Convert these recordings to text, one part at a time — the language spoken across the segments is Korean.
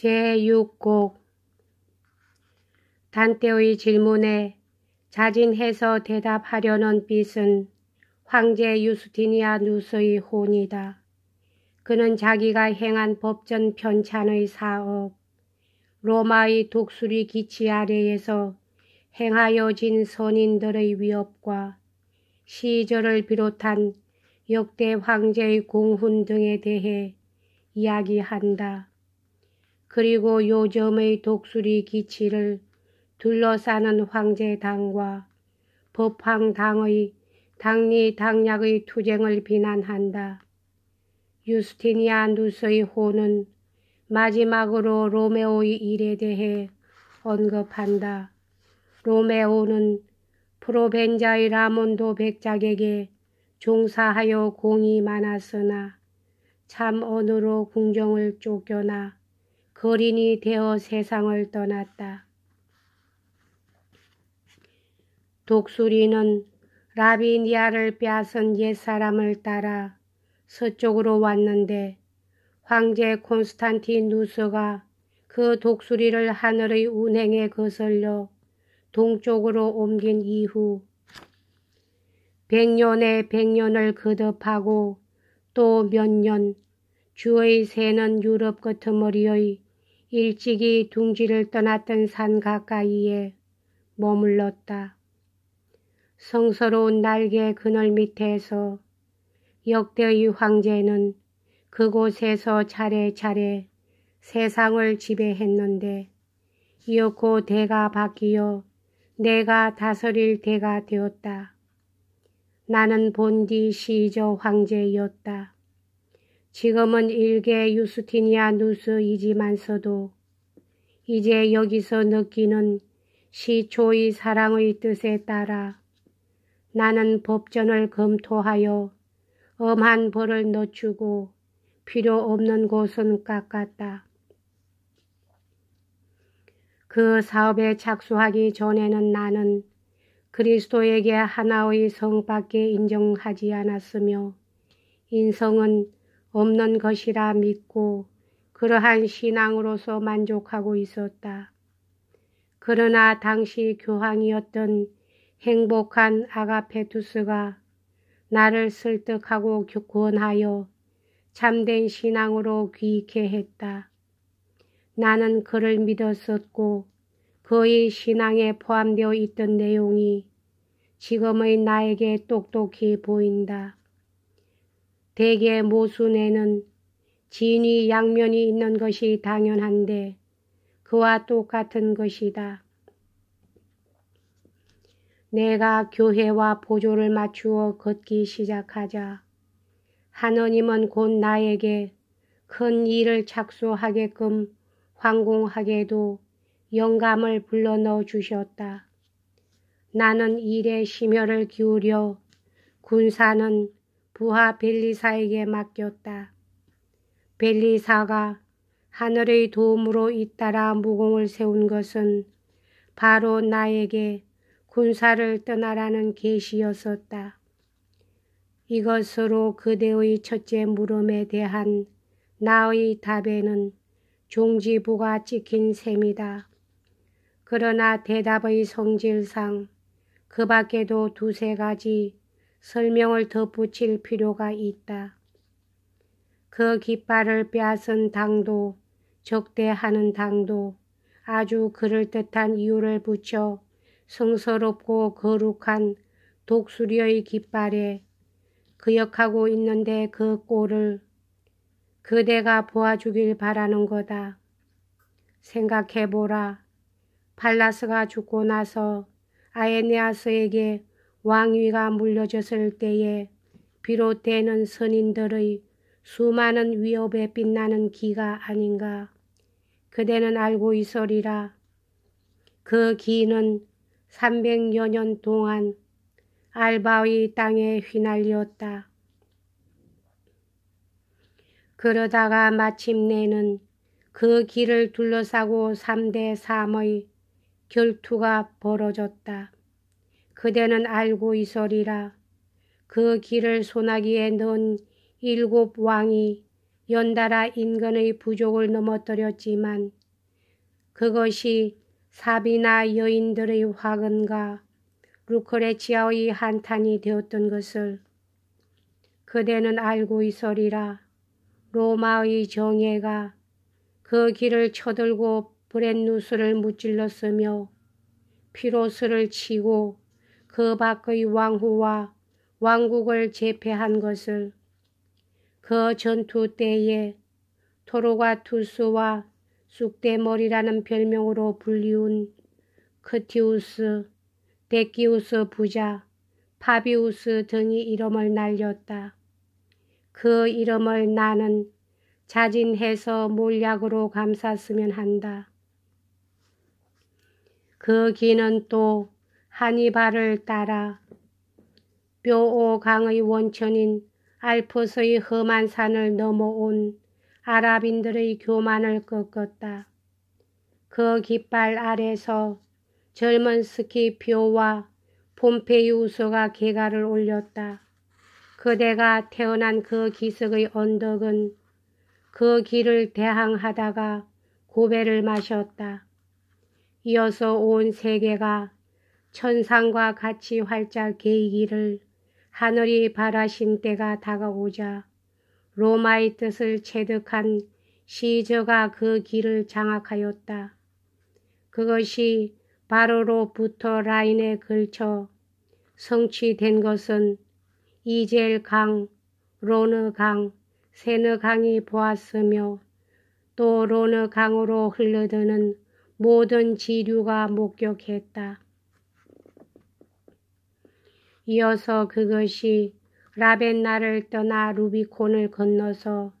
제6곡 단테의 질문에 자진해서 대답하려는 빛은 황제 유스티니아누스의 혼이다. 그는 자기가 행한 법전 편찬의 사업, 로마의 독수리 기치 아래에서 행하여진 선인들의 위협과 시저를 비롯한 역대 황제의 공훈 등에 대해 이야기한다. 그리고 요즘의 독수리 기치를 둘러싸는 황제당과 법황당의 당리당략의 투쟁을 비난한다. 유스티니아누스의 호는 마지막으로 로메오의 일에 대해 언급한다. 로메오는 프로벤자의 라몬도 백작에게 종사하여 공이 많았으나 참언으로 궁정을 쫓겨나 거린이 되어 세상을 떠났다. 독수리는 라비니아를 빼앗은 옛사람을 따라 서쪽으로 왔는데 황제 콘스탄티누스가 그 독수리를 하늘의 운행에 거슬려 동쪽으로 옮긴 이후 100년에 100년을 거듭하고 또 몇 년 주의 새는 유럽 끄트머리의 일찍이 둥지를 떠났던 산 가까이에 머물렀다. 성스러운 날개 그늘 밑에서 역대의 황제는 그곳에서 차례차례 세상을 지배했는데 이윽고 대가 바뀌어 내가 다스릴 대가 되었다. 나는 본디 시저 황제였다. 지금은 일개 유스티니아누스이지만서도 이제 여기서 느끼는 시초의 사랑의 뜻에 따라 나는 법전을 검토하여 엄한 벌을 늦추고 필요 없는 곳은 깎았다. 그 사업에 착수하기 전에는 나는 그리스도에게 하나의 성밖에 인정하지 않았으며 인성은 없는 것이라 믿고 그러한 신앙으로서 만족하고 있었다. 그러나 당시 교황이었던 행복한 아가페투스가 나를 설득하고 권하여 참된 신앙으로 귀케 했다. 나는 그를 믿었었고 그의 신앙에 포함되어 있던 내용이 지금의 나에게 똑똑히 보인다. 대개 모순에는 진위 양면이 있는 것이 당연한데 그와 똑같은 것이다. 내가 교회와 보조를 맞추어 걷기 시작하자 하느님은 곧 나에게 큰 일을 착수하게끔 황공하게도 영감을 불러넣어 주셨다. 나는 일에 심혈을 기울여 군사는 부하 벨리사에게 맡겼다. 벨리사가 하늘의 도움으로 잇따라 무공을 세운 것은 바로 나에게 군사를 떠나라는 계시였었다. 이것으로 그대의 첫째 물음에 대한 나의 답에는 종지부가 찍힌 셈이다. 그러나 대답의 성질상 그 밖에도 두세 가지 설명을 덧붙일 필요가 있다. 그 깃발을 빼앗은 당도 적대하는 당도 아주 그럴듯한 이유를 붙여 성스럽고 거룩한 독수리의 깃발에 거역하고 있는데 그 꼴을 그대가 보아주길 바라는 거다. 생각해보라. 팔라스가 죽고 나서 아에네아스에게 왕위가 물려졌을 때에 비롯되는 선인들의 수많은 위협에 빛나는 기가 아닌가. 그대는 알고 있으리라. 그 기는 300여 년 동안 알바의 땅에 휘날렸다. 그러다가 마침내는 그 길을 둘러싸고 3대 3의 결투가 벌어졌다. 그대는 알고 있으리라. 그 길을 소나기에 넣은 7 왕이 연달아 인근의 부족을 넘어뜨렸지만 그것이 사비나 여인들의 화근과 루크레치아의 한탄이 되었던 것을 그대는 알고 있으리라. 로마의 정예가 그 길을 쳐들고 브렛누스를 무찔렀으며 피로스를 치고 그 밖의 왕후와 왕국을 제패한 것을 그 전투 때에 토르과투스와 쑥대머리라는 별명으로 불리운 크티우스, 데키우스 부자, 파비우스 등이 이름을 날렸다. 그 이름을 나는 자진해서 몰약으로 감쌌으면 한다. 그 기는 또 하니발을 따라 뾰오 강의 원천인 알프스의 험한 산을 넘어온 아랍인들의 교만을 꺾었다. 그 깃발 아래서 젊은 스키피오와 폼페이우스가 개가를 올렸다. 그대가 태어난 그 기슭의 언덕은 그 길을 대항하다가 고배를 마셨다. 이어서 온 세계가 천상과 같이 활짝 개이기를 하늘이 바라신 때가 다가오자 로마의 뜻을 체득한 시저가 그 길을 장악하였다. 그것이 바로로부터 라인에 걸쳐 성취된 것은 이젤 강, 로느 강, 세느 강이 보았으며 또 로느 강으로 흘러드는 모든 지류가 목격했다. 이어서 그것이 라벤나를 떠나 루비콘을 건너서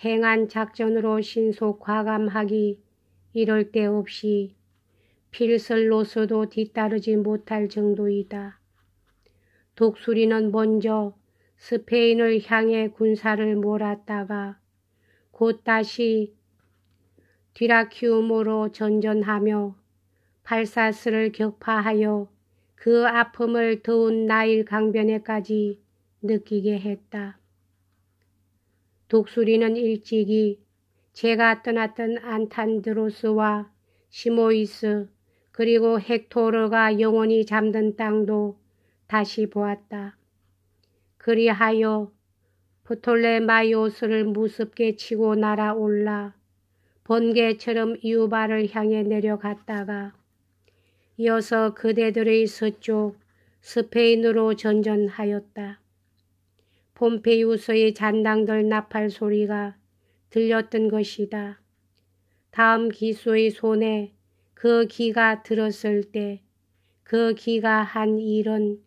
행한 작전으로 신속 과감하기 이럴 데 없이 필슬로스도 뒤따르지 못할 정도이다. 독수리는 먼저 스페인을 향해 군사를 몰았다가 곧 다시 디라키움으로 전전하며 팔사스를 격파하여 그 아픔을 더운 나일 강변에까지 느끼게 했다. 독수리는 일찍이 제가 떠났던 안탄드로스와 시모이스 그리고 헥토르가 영원히 잠든 땅도 다시 보았다. 그리하여 프톨레마이오스를 무섭게 치고 날아올라 번개처럼 이우바를 향해 내려갔다가 이어서 그대들의 서쪽 스페인으로 전전하였다. 폼페이우스의 잔당들 나팔 소리가 들렸던 것이다. 다음 기수의 손에 그 기가 들었을 때 그 기가 한 일은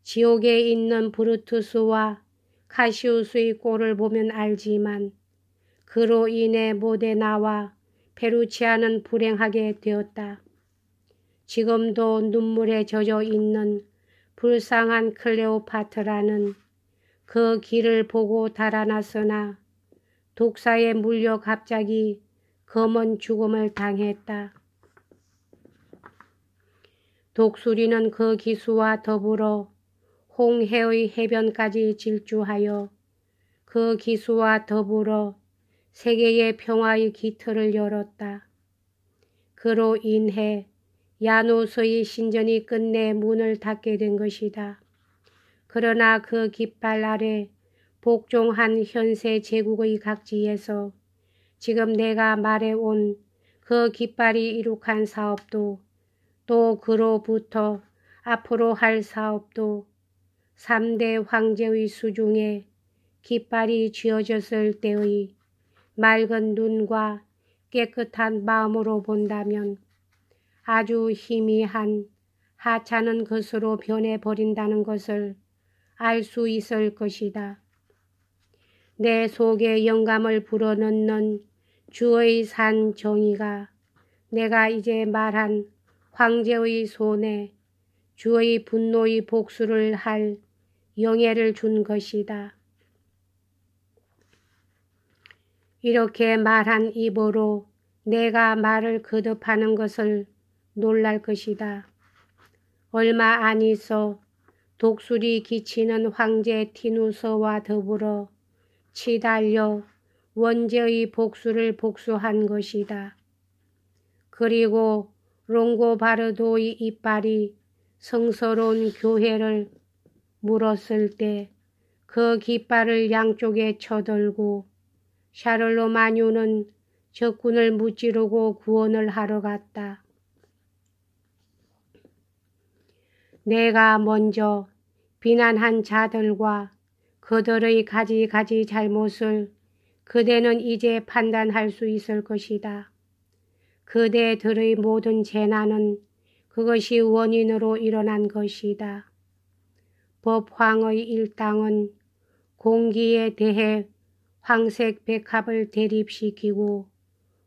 지옥에 있는 브루투스와 카시우스의 꼴을 보면 알지만 그로 인해 모데나와 페루치아는 불행하게 되었다. 지금도 눈물에 젖어 있는 불쌍한 클레오파트라는 그 길을 보고 달아났으나 독사에 물려 갑자기 검은 죽음을 당했다. 독수리는 그 기수와 더불어 홍해의 해변까지 질주하여 그 기수와 더불어 세계의 평화의 기틀을 열었다. 그로 인해 야누스의 신전이 끝내 문을 닫게 된 것이다. 그러나 그 깃발 아래 복종한 현세 제국의 각지에서 지금 내가 말해온 그 깃발이 이룩한 사업도 또 그로부터 앞으로 할 사업도 3대 황제의 수중에 깃발이 쥐어졌을 때의 맑은 눈과 깨끗한 마음으로 본다면 아주 희미한 하찮은 것으로 변해버린다는 것을 알 수 있을 것이다. 내 속에 영감을 불어넣는 주의 산 정의가 내가 이제 말한 황제의 손에 주의 분노의 복수를 할 영예를 준 것이다. 이렇게 말한 입으로 내가 말을 거듭하는 것을 놀랄 것이다. 얼마 안 있어 독수리 기치는 황제 티누스와 더불어 치달려 원죄의 복수를 복수한 것이다. 그리고 롱고바르도의 이빨이 성스러운 교회를 물었을 때 그 깃발을 양쪽에 쳐들고 샤를로마뉴는 적군을 무찌르고 구원을 하러 갔다. 내가 먼저 비난한 자들과 그들의 가지가지 잘못을 그대는 이제 판단할 수 있을 것이다. 그대들의 모든 재난은 그것이 원인으로 일어난 것이다. 법황의 일당은 공기에 대해 황색 백합을 대립시키고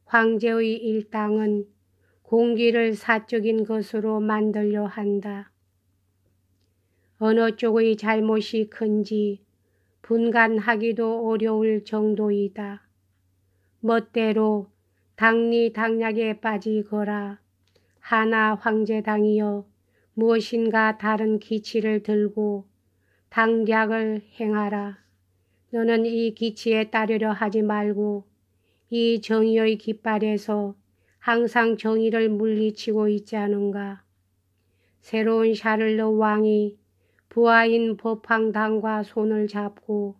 황제의 일당은 공기를 사적인 것으로 만들려 한다. 어느 쪽의 잘못이 큰지 분간하기도 어려울 정도이다. 멋대로 당리당략에 빠지거라. 하나 황제당이여 무엇인가 다른 기치를 들고 당략을 행하라. 너는 이 기치에 따르려 하지 말고 이 정의의 깃발에서 항상 정의를 물리치고 있지 않은가. 새로운 샤를르 왕이 부하인 법황당과 손을 잡고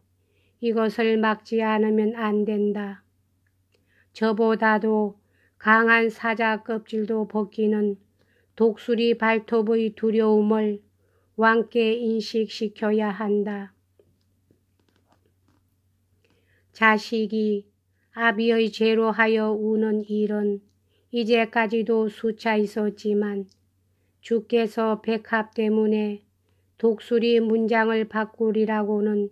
이것을 막지 않으면 안 된다. 저보다도 강한 사자 껍질도 벗기는 독수리 발톱의 두려움을 왕께 인식시켜야 한다. 자식이 아비의 죄로 하여 우는 일은 이제까지도 수차 있었지만 주께서 백합 때문에 독수리 문장을 바꾸리라고는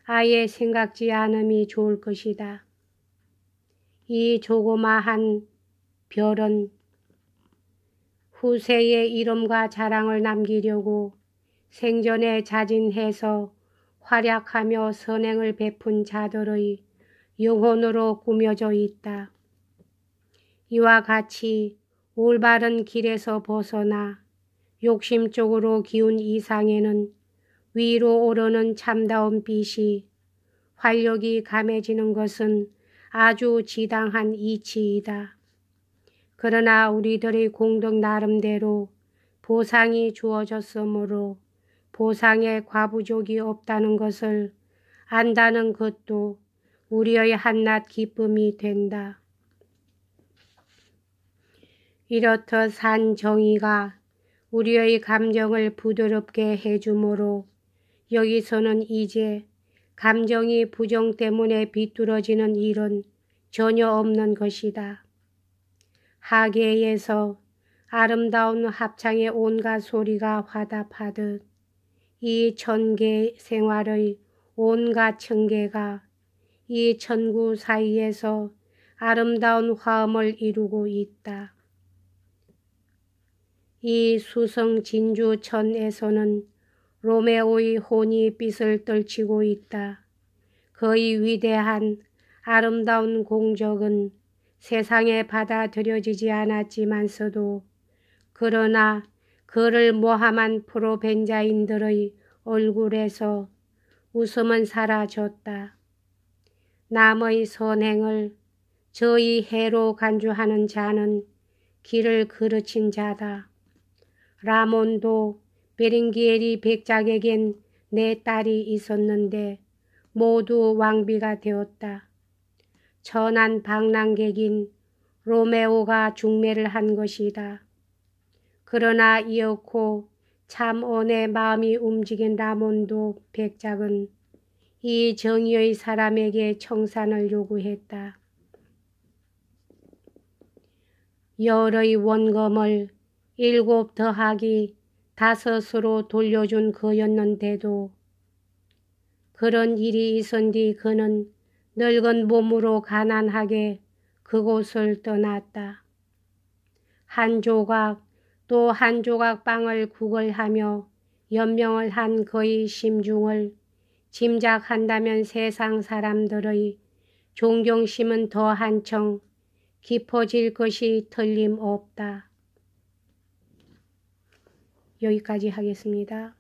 아예 생각지 않음이 좋을 것이다. 이 조그마한 별은 후세의 이름과 자랑을 남기려고 생전에 자진해서 활약하며 선행을 베푼 자들의 영혼으로 꾸며져 있다. 이와 같이 올바른 길에서 벗어나 욕심적으로 기운 이상에는 위로 오르는 참다운 빛이 활력이 감해지는 것은 아주 지당한 이치이다. 그러나 우리들의 공덕 나름대로 보상이 주어졌으므로 보상에 과부족이 없다는 것을 안다는 것도 우리의 한낱 기쁨이 된다. 이렇듯 산 정의가 우리의 감정을 부드럽게 해주므로 여기서는 이제 감정이 부정 때문에 비뚤어지는 일은 전혀 없는 것이다. 하계에서 아름다운 합창의 온갖 소리가 화답하듯 이 천계 생활의 온갖 청계가 이 천구 사이에서 아름다운 화음을 이루고 있다. 이 수성 진주천에서는 로메오의 혼이 빛을 떨치고 있다. 그의 위대한 아름다운 공적은 세상에 받아들여지지 않았지만서도 그러나 그를 모함한 프로벤자인들의 얼굴에서 웃음은 사라졌다. 남의 선행을 저의 해로 간주하는 자는 길을 그르친 자다. 라몬도 베링기엘이 백작에겐 네 딸이 있었는데 모두 왕비가 되었다. 천한 방랑객인 로메오가 중매를 한 것이다. 그러나 이윽고 참언의 마음이 움직인 라몬도 백작은 이 정의의 사람에게 청산을 요구했다. 열의 원금을 7 더하기 5으로 돌려준 그였는데도 그런 일이 있은 뒤 그는 늙은 몸으로 가난하게 그곳을 떠났다. 한 조각 또 한 조각 빵을 구걸하며 연명을 한 그의 심중을 짐작한다면 세상 사람들의 존경심은 더 한층 깊어질 것이 틀림없다. 여기까지 하겠습니다.